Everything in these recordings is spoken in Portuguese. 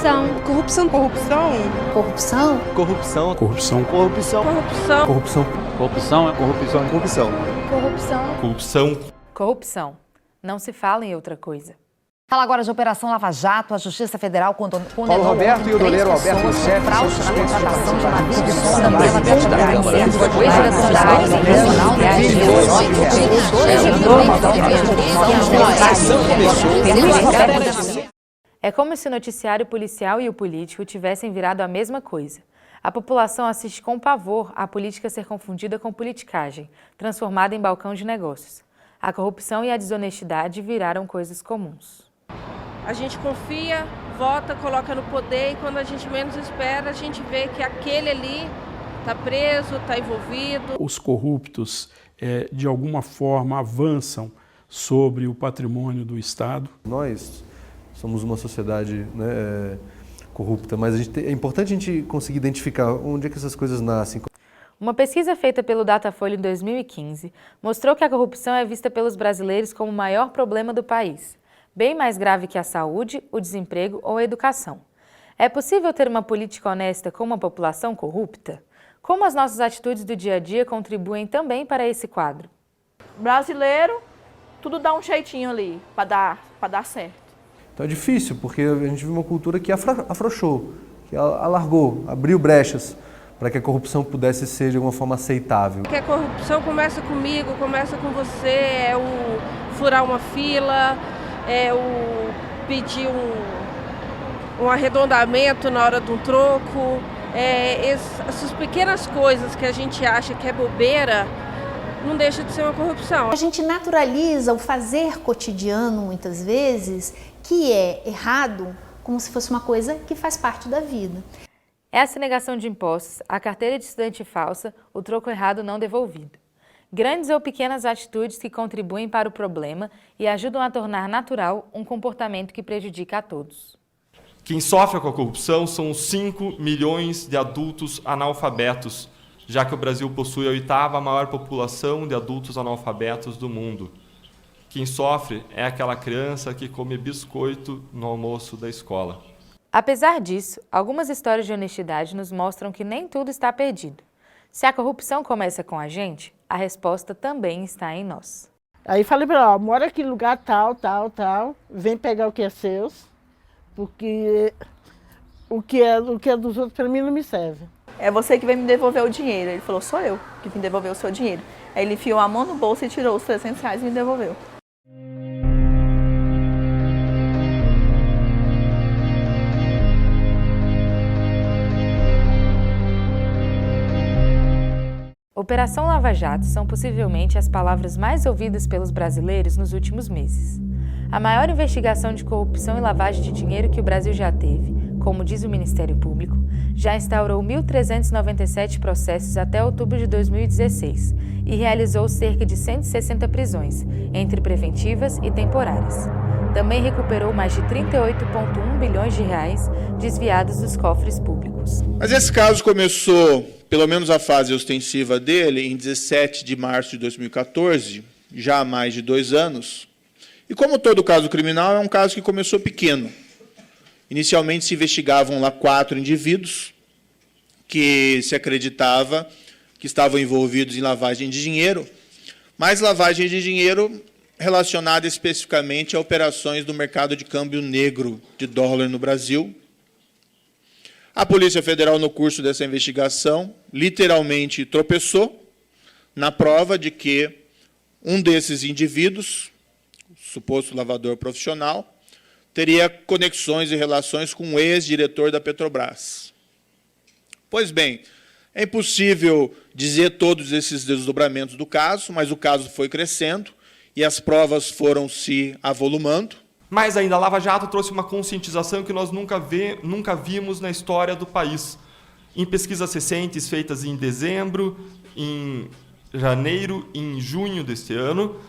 Corrupção. Corrupção. Corrupção. Corrupção. Corrupção. Corrupção. Corrupção. Corrupção. Corrupção. Corrupção. Corrupção. Corrupção. Corrupção. Corrupção. Corrupção. Não se fala em outra coisa. Fala agora de Operação Lava Jato. A Justiça Federal condenou Paulo Roberto e o doleiro Alberto José fraude na contratação de navios de sonda É como se o noticiário policial e o político tivessem virado a mesma coisa. A população assiste com pavor a política ser confundida com politicagem, transformada em balcão de negócios. A corrupção e a desonestidade viraram coisas comuns. A gente confia, vota, coloca no poder e quando a gente menos espera, a gente vê que aquele ali está preso, está envolvido. Os corruptos, de alguma forma, avançam sobre o patrimônio do Estado. Nós somos uma sociedade, né, corrupta, mas é importante a gente conseguir identificar onde é que essas coisas nascem. Uma pesquisa feita pelo Datafolha em 2015 mostrou que a corrupção é vista pelos brasileiros como o maior problema do país, bem mais grave que a saúde, o desemprego ou a educação. É possível ter uma política honesta com uma população corrupta? Como as nossas atitudes do dia a dia contribuem também para esse quadro? Brasileiro, tudo dá um jeitinho ali para dar certo. Então é difícil, porque a gente vive uma cultura que afrouxou, que alargou, abriu brechas para que a corrupção pudesse ser de alguma forma aceitável. Que a corrupção começa comigo, começa com você, é o furar uma fila, é o pedir um arredondamento na hora de um troco, essas pequenas coisas que a gente acha que é bobeira, não deixa de ser uma corrupção. A gente naturaliza o fazer cotidiano, muitas vezes, que é errado, como se fosse uma coisa que faz parte da vida. É a sonegação de impostos, a carteira de estudante falsa, o troco errado não devolvido. Grandes ou pequenas atitudes que contribuem para o problema e ajudam a tornar natural um comportamento que prejudica a todos. Quem sofre com a corrupção são os 5 milhões de adultos analfabetos, já que o Brasil possui a 8ª maior população de adultos analfabetos do mundo. Quem sofre é aquela criança que come biscoito no almoço da escola. Apesar disso, algumas histórias de honestidade nos mostram que nem tudo está perdido. Se a corrupção começa com a gente, a resposta também está em nós. Aí falei para ela, mora aqui no lugar tal, vem pegar o que é seus, porque o que é dos outros para mim não me serve. É você que vem me devolver o dinheiro. Ele falou, sou eu que vim devolver o seu dinheiro. Aí ele enfiou a mão no bolso e tirou os R$300 e me devolveu. Operação Lava Jato são possivelmente as palavras mais ouvidas pelos brasileiros nos últimos meses. A maior investigação de corrupção e lavagem de dinheiro que o Brasil já teve, como diz o Ministério Público, já instaurou 1.397 processos até outubro de 2016 e realizou cerca de 160 prisões, entre preventivas e temporárias. Também recuperou mais de 38,1 bilhões de reais desviados dos cofres públicos. Mas esse caso começou, pelo menos a fase ostensiva dele, em 17 de março de 2014, já há mais de 2 anos. E como todo caso criminal, é um caso que começou pequeno. Inicialmente se investigavam lá 4 indivíduos que se acreditava que estavam envolvidos em lavagem de dinheiro, mas lavagem de dinheiro relacionada especificamente a operações do mercado de câmbio negro de dólar no Brasil. A Polícia Federal, no curso dessa investigação, literalmente tropeçou na prova de que um desses indivíduos, suposto lavador profissional, teria conexões e relações com o ex-diretor da Petrobras. Pois bem, é impossível dizer todos esses desdobramentos do caso, mas o caso foi crescendo e as provas foram se avolumando. Mas ainda a Lava Jato trouxe uma conscientização que nós nunca vimos na história do país. Em pesquisas recentes feitas em dezembro, em janeiro e em junho deste ano,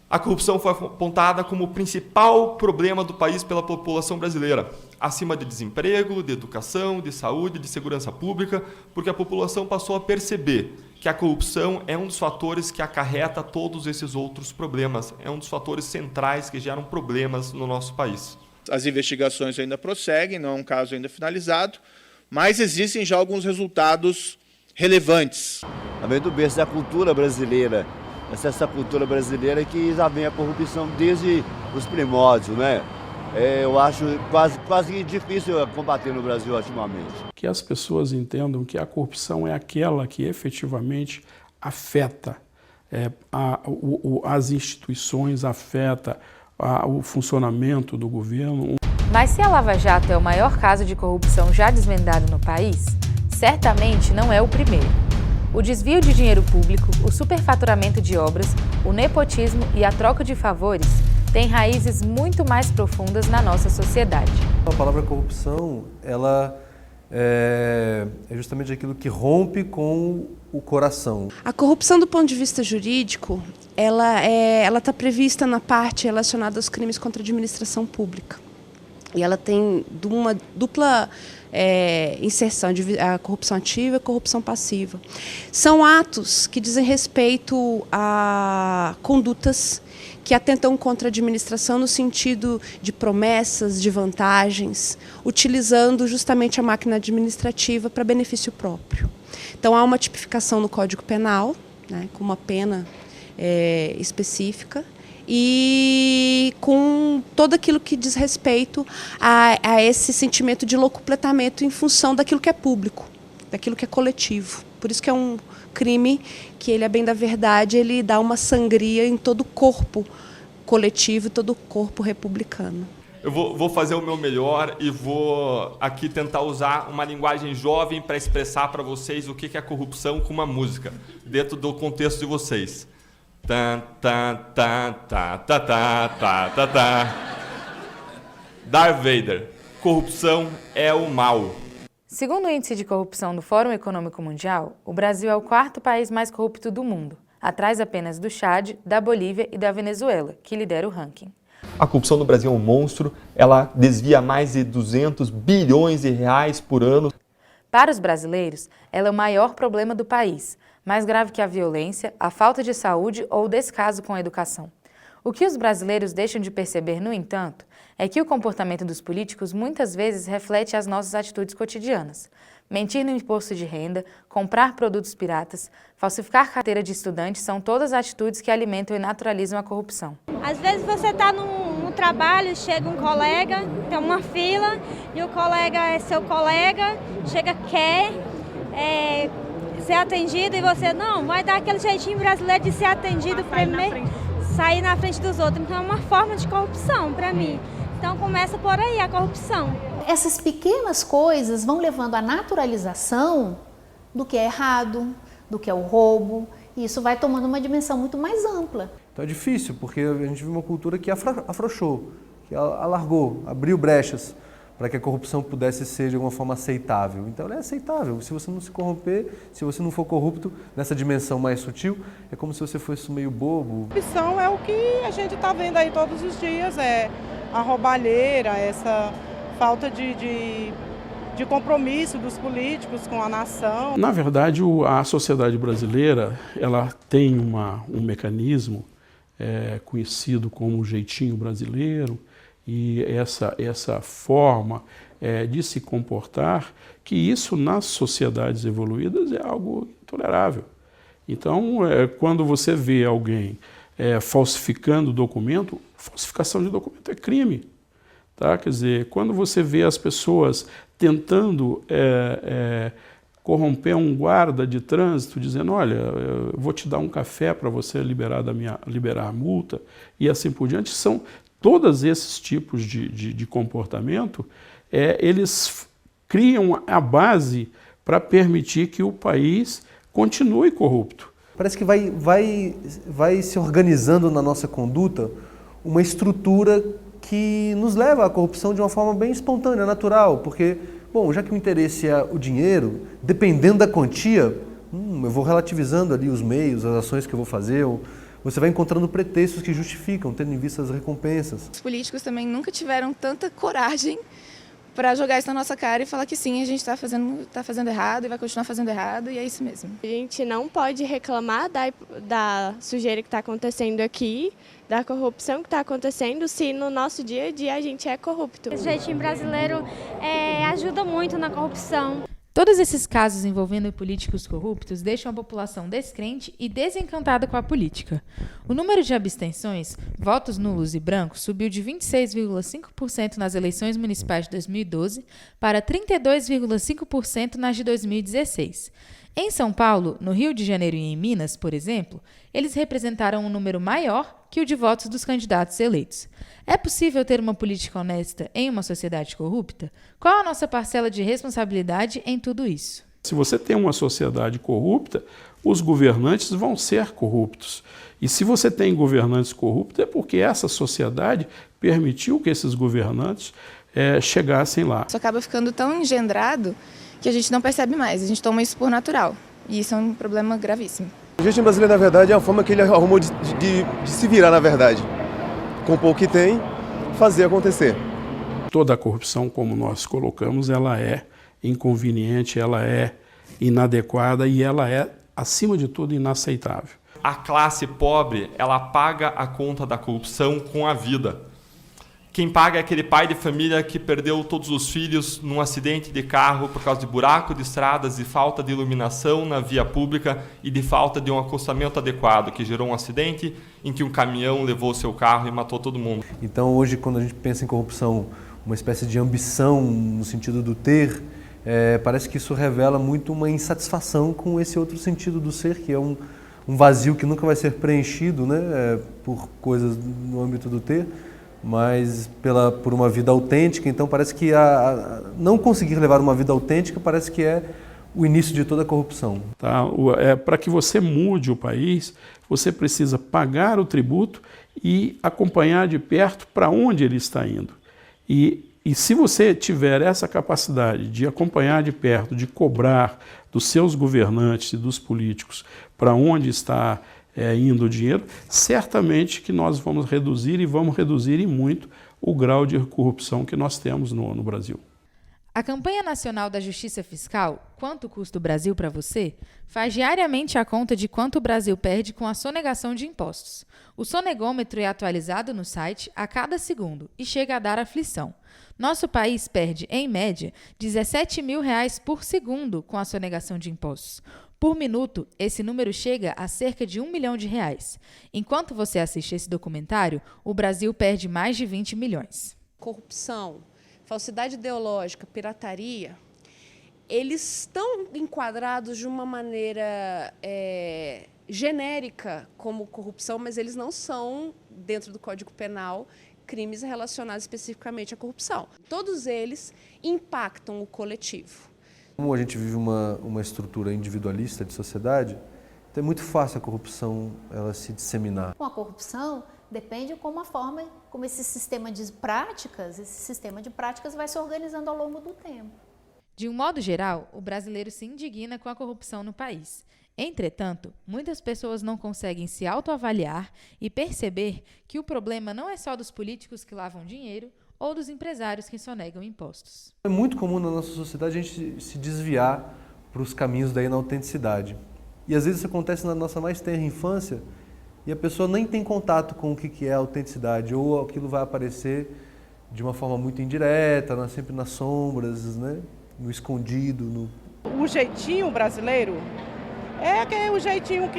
a corrupção foi apontada como o principal problema do país pela população brasileira, acima de desemprego, de educação, de saúde, de segurança pública, porque a população passou a perceber que a corrupção é um dos fatores que acarreta todos esses outros problemas, é um dos fatores centrais que geram problemas no nosso país. As investigações ainda prosseguem, não é um caso ainda finalizado, mas existem já alguns resultados relevantes. Vem do berço da cultura brasileira, essa cultura brasileira que já vem a corrupção desde os primórdios, né? Eu acho quase difícil combater no Brasil ultimamente. Que as pessoas entendam que a corrupção é aquela que efetivamente afeta as instituições, afeta o funcionamento do governo. Mas se a Lava Jato é o maior caso de corrupção já desvendado no país, certamente não é o primeiro. O desvio de dinheiro público, o superfaturamento de obras, o nepotismo e a troca de favores têm raízes muito mais profundas na nossa sociedade. A palavra corrupção, ela é justamente aquilo que rompe com o coração. A corrupção do ponto de vista jurídico, ela está prevista na parte relacionada aos crimes contra a administração pública. E ela tem uma dupla inserção, a corrupção ativa e a corrupção passiva. São atos que dizem respeito a condutas que atentam contra a administração no sentido de promessas, de vantagens, utilizando justamente a máquina administrativa para benefício próprio. Então, há uma tipificação no Código Penal, né, com uma pena específica, e com todo aquilo que diz respeito a esse sentimento de locupletamento em função daquilo que é público, daquilo que é coletivo. Por isso que é um crime que ele é bem da verdade, ele dá uma sangria em todo o corpo coletivo, todo o corpo republicano. Eu vou fazer o meu melhor e vou aqui tentar usar uma linguagem jovem para expressar para vocês o que é corrupção com uma música, dentro do contexto de vocês. Darth Vader, corrupção é o mal. Segundo o Índice de Corrupção do Fórum Econômico Mundial, o Brasil é o 4º país mais corrupto do mundo, atrás apenas do Chad, da Bolívia e da Venezuela, que lidera o ranking. A corrupção no Brasil é um monstro, ela desvia mais de 200 bilhões de reais por ano. Para os brasileiros, ela é o maior problema do país, mais grave que a violência, a falta de saúde ou o descaso com a educação. O que os brasileiros deixam de perceber, no entanto, é que o comportamento dos políticos muitas vezes reflete as nossas atitudes cotidianas. Mentir no imposto de renda, comprar produtos piratas, falsificar carteira de estudante são todas atitudes que alimentam e naturalizam a corrupção. Às vezes você está no trabalho, chega um colega, tem uma fila, e o colega é seu colega, quer ser atendido e você não, vai dar aquele jeitinho brasileiro de ser atendido primeiro, sair na frente dos outros. Então é uma forma de corrupção para mim. Então começa por aí a corrupção. Essas pequenas coisas vão levando à naturalização do que é errado, do que é o roubo, e isso vai tomando uma dimensão muito mais ampla. Então é difícil, porque a gente vive uma cultura que afrouxou, que alargou, abriu brechas para que a corrupção pudesse ser de alguma forma aceitável. Então ela é aceitável. Se você não se corromper, se você não for corrupto nessa dimensão mais sutil, é como se você fosse meio bobo. A corrupção é o que a gente está vendo aí todos os dias, é a roubalheira, essa falta de compromisso dos políticos com a nação. Na verdade, a sociedade brasileira ela tem um mecanismo conhecido como jeitinho brasileiro, e essa forma de se comportar, que isso nas sociedades evoluídas é algo intolerável. Então, quando você vê alguém falsificando documento, falsificação de documento é crime. Tá? Quer dizer, quando você vê as pessoas tentando corromper um guarda de trânsito, dizendo, olha, eu vou te dar um café para você liberar a multa, e assim por diante, são todos esses tipos de comportamento, eles criam a base para permitir que o país continue corrupto. Parece que vai se organizando na nossa conduta uma estrutura que nos leva à corrupção de uma forma bem espontânea, natural, porque, bom, já que o interesse é o dinheiro, dependendo da quantia, eu vou relativizando ali os meios, as ações que eu vou fazer, você vai encontrando pretextos que justificam, tendo em vista as recompensas. Os políticos também nunca tiveram tanta coragem para jogar isso na nossa cara e falar que sim, a gente está fazendo errado e vai continuar fazendo errado, e é isso mesmo. A gente não pode reclamar da sujeira que está acontecendo aqui, da corrupção que está acontecendo, se no nosso dia a dia a gente é corrupto. O jeitinho brasileiro ajuda muito na corrupção. Todos esses casos envolvendo políticos corruptos deixam a população descrente e desencantada com a política. O número de abstenções, votos nulos e brancos, subiu de 26,5% nas eleições municipais de 2012 para 32,5% nas de 2016. Em São Paulo, no Rio de Janeiro e em Minas, por exemplo, eles representaram um número maior que o de votos dos candidatos eleitos. É possível ter uma política honesta em uma sociedade corrupta? Qual a nossa parcela de responsabilidade em tudo isso? Se você tem uma sociedade corrupta, os governantes vão ser corruptos. E se você tem governantes corruptos, é porque essa sociedade permitiu que esses governantes chegassem lá. Isso acaba ficando tão engendrado que a gente não percebe mais, a gente toma isso por natural. E isso é um problema gravíssimo. O jeitinho brasileiro, na verdade, é a forma que ele arrumou de se virar, na verdade. Com o pouco que tem, fazer acontecer. Toda a corrupção, como nós colocamos, ela é inconveniente, ela é inadequada e ela é, acima de tudo, inaceitável. A classe pobre, ela paga a conta da corrupção com a vida. Quem paga é aquele pai de família que perdeu todos os filhos num acidente de carro por causa de buraco de estradas e falta de iluminação na via pública e de falta de um acostamento adequado, que gerou um acidente em que um caminhão levou seu carro e matou todo mundo. Então hoje, quando a gente pensa em corrupção, uma espécie de ambição no sentido do ter, parece que isso revela muito uma insatisfação com esse outro sentido do ser, que é um vazio que nunca vai ser preenchido, né, por coisas no âmbito do ter, mas por uma vida autêntica. Então parece que não conseguir levar uma vida autêntica parece que é o início de toda a corrupção. Tá? Para que você mude o país, você precisa pagar o tributo e acompanhar de perto para onde ele está indo. E se você tiver essa capacidade de acompanhar de perto, de cobrar dos seus governantes e dos políticos para onde está indo o dinheiro, certamente que nós vamos reduzir e vamos reduzir em muito o grau de corrupção que nós temos no Brasil. A campanha nacional da Justiça Fiscal, Quanto Custa o Brasil para Você?, faz diariamente a conta de quanto o Brasil perde com a sonegação de impostos. O sonegômetro é atualizado no site a cada segundo e chega a dar aflição. Nosso país perde, em média, R$17 mil por segundo com a sonegação de impostos. Por minuto, esse número chega a cerca de R$1 milhão. Enquanto você assiste esse documentário, o Brasil perde mais de 20 milhões. Corrupção, falsidade ideológica, pirataria, eles estão enquadrados de uma maneira genérica como corrupção, mas eles não são, dentro do Código Penal, crimes relacionados especificamente à corrupção. Todos eles impactam o coletivo. Como a gente vive uma estrutura individualista de sociedade, então é muito fácil a corrupção ela se disseminar. Com a corrupção, depende como esse sistema de práticas vai se organizando ao longo do tempo. De um modo geral, o brasileiro se indigna com a corrupção no país. Entretanto, muitas pessoas não conseguem se autoavaliar e perceber que o problema não é só dos políticos que lavam dinheiro ou dos empresários que sonegam impostos. É muito comum na nossa sociedade a gente se desviar para os caminhos da inautenticidade. E às vezes isso acontece na nossa mais tenra infância e a pessoa nem tem contato com o que é a autenticidade, ou aquilo vai aparecer de uma forma muito indireta, sempre nas sombras, né? No escondido. O jeitinho brasileiro é o jeitinho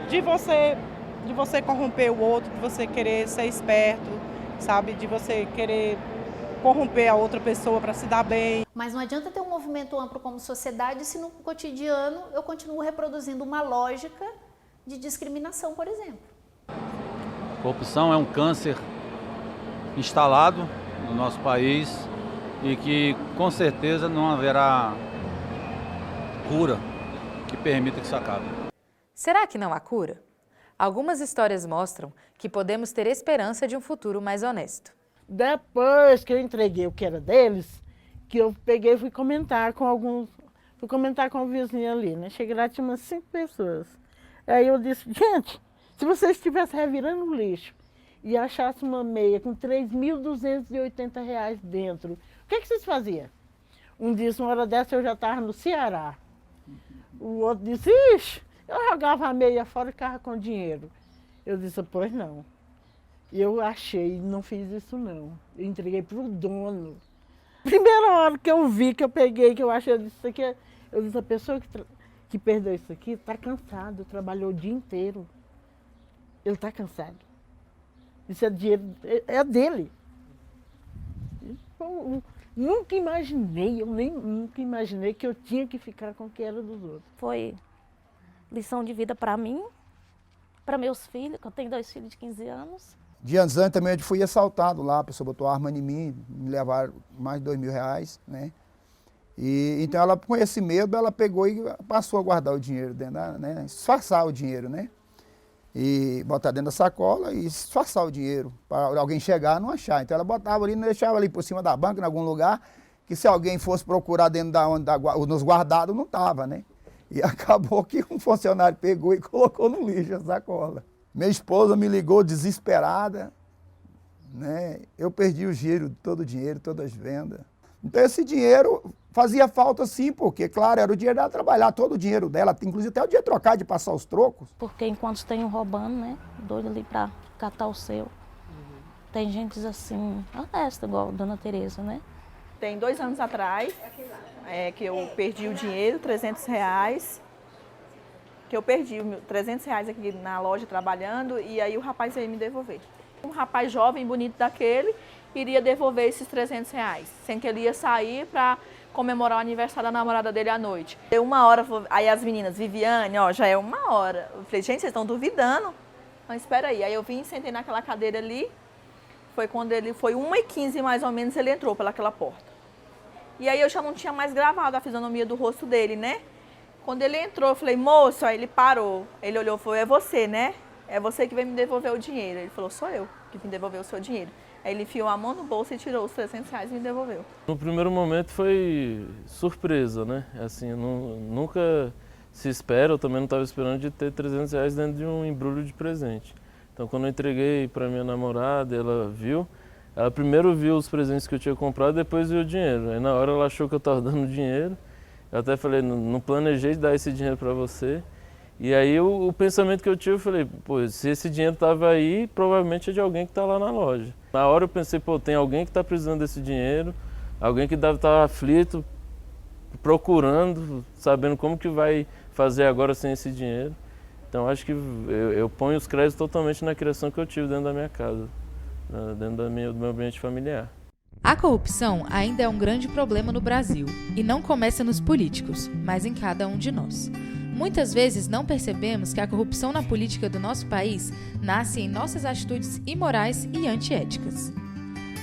de você corromper o outro, de você querer ser esperto, sabe? De você querer corromper a outra pessoa para se dar bem. Mas não adianta ter um movimento amplo como sociedade se no cotidiano eu continuo reproduzindo uma lógica de discriminação, por exemplo. Corrupção é um câncer instalado no nosso país e que com certeza não haverá cura que permita que isso acabe. Será que não há cura? Algumas histórias mostram que podemos ter esperança de um futuro mais honesto. Depois que eu entreguei o que era deles, que eu peguei e fui comentar com o vizinho ali, né? Cheguei lá, tinha umas 5 pessoas. Aí eu disse, gente, se vocês estivessem revirando o lixo e achassem uma meia com R$3.280 dentro, O que vocês faziam? Um disse, uma hora dessa eu já estava no Ceará. O outro disse, ixi, eu jogava a meia fora e ficava com dinheiro. Eu disse, pois não. Eu achei, não fiz isso não. Eu entreguei para o dono. Primeira hora que eu vi, que eu peguei, que eu achei isso aqui, eu disse, a pessoa que perdeu isso aqui está cansado, trabalhou o dia inteiro. Ele está cansado. Isso é dinheiro, é dele. Eu nunca imaginei, nunca imaginei que eu tinha que ficar com o que era dos outros. Foi lição de vida para mim, para meus filhos, que eu tenho 2 filhos de 15 anos. Dias antes também eu fui assaltado lá, a pessoa botou arma em mim, me levaram mais de R$2.000, né? E então ela, com esse medo, ela pegou e passou a guardar o dinheiro dentro da, né? Disfarçar o dinheiro, né? E botar dentro da sacola e disfarçar o dinheiro, para alguém chegar e não achar. Então ela botava ali, não deixava ali por cima da banca, em algum lugar, que se alguém fosse procurar dentro nos guardados, não estava, né? E acabou que um funcionário pegou e colocou no lixo a sacola. Minha esposa me ligou desesperada, né? Eu perdi o giro, todo o dinheiro, todas as vendas. Então esse dinheiro fazia falta sim, porque, claro, era o dinheiro dela trabalhar, todo o dinheiro dela, inclusive até o dia trocar, de passar os trocos. Porque enquanto tem um roubando, né, doido ali para catar o seu. Tem gente assim, honesta, igual a Dona Tereza, né? Tem 2 anos atrás, que eu perdi o dinheiro, R$300, que eu perdi R$300 aqui na loja trabalhando, e aí o rapaz veio me devolver. Um rapaz jovem, bonito daquele, iria devolver esses R$300, sendo que ele ia sair para comemorar o aniversário da namorada dele à noite. Deu 1 hora, aí as meninas, Viviane, ó, já é 1 hora. Eu falei, gente, vocês estão duvidando? Mas espera aí. Aí eu vim, sentei naquela cadeira ali, foi quando ele foi 1h15 mais ou menos, ele entrou pelaquela porta. E aí eu já não tinha mais gravado a fisionomia do rosto dele, né? Quando ele entrou, eu falei, moço, aí ele parou. Ele olhou e falou, é você, né? É você que veio me devolver o dinheiro. Ele falou, sou eu que vim devolver o seu dinheiro. Aí ele enfiou a mão no bolso e tirou os R$300 e me devolveu. No primeiro momento foi surpresa, né? Assim, nunca se espera, eu também não estava esperando de ter R$300 dentro de um embrulho de presente. Então quando eu entreguei para minha namorada, ela viu, ela primeiro viu os presentes que eu tinha comprado, depois viu o dinheiro. Aí na hora ela achou que eu estava dando dinheiro, eu até falei, não planejei dar esse dinheiro para você. E aí o pensamento que eu tive, eu falei, pô, se esse dinheiro estava aí, provavelmente é de alguém que está lá na loja. Na hora eu pensei, pô, tem alguém que está precisando desse dinheiro, alguém que deve estar aflito, procurando, sabendo como que vai fazer agora sem esse dinheiro. Então acho que eu ponho os créditos totalmente na criação que eu tive dentro da minha casa, dentro do meu ambiente familiar. A corrupção ainda é um grande problema no Brasil, e não começa nos políticos, mas em cada um de nós. Muitas vezes não percebemos que a corrupção na política do nosso país nasce em nossas atitudes imorais e antiéticas.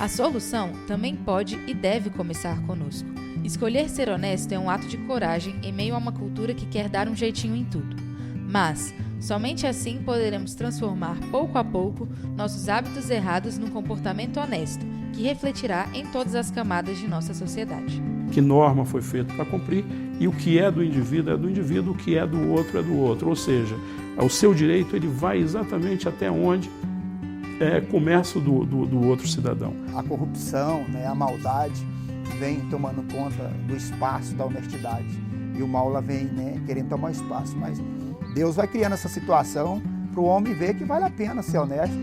A solução também pode e deve começar conosco. Escolher ser honesto é um ato de coragem em meio a uma cultura que quer dar um jeitinho em tudo. Mas, somente assim poderemos transformar pouco a pouco nossos hábitos errados num comportamento honesto, que refletirá em todas as camadas de nossa sociedade. Que norma foi feita para cumprir e o que é do indivíduo, o que é do outro é do outro. Ou seja, o seu direito ele vai exatamente até onde começa do outro cidadão. A corrupção, né, a maldade vem tomando conta do espaço da honestidade e o mal lá vem, né, querendo tomar espaço, mas Deus vai criando essa situação para o homem ver que vale a pena ser honesto.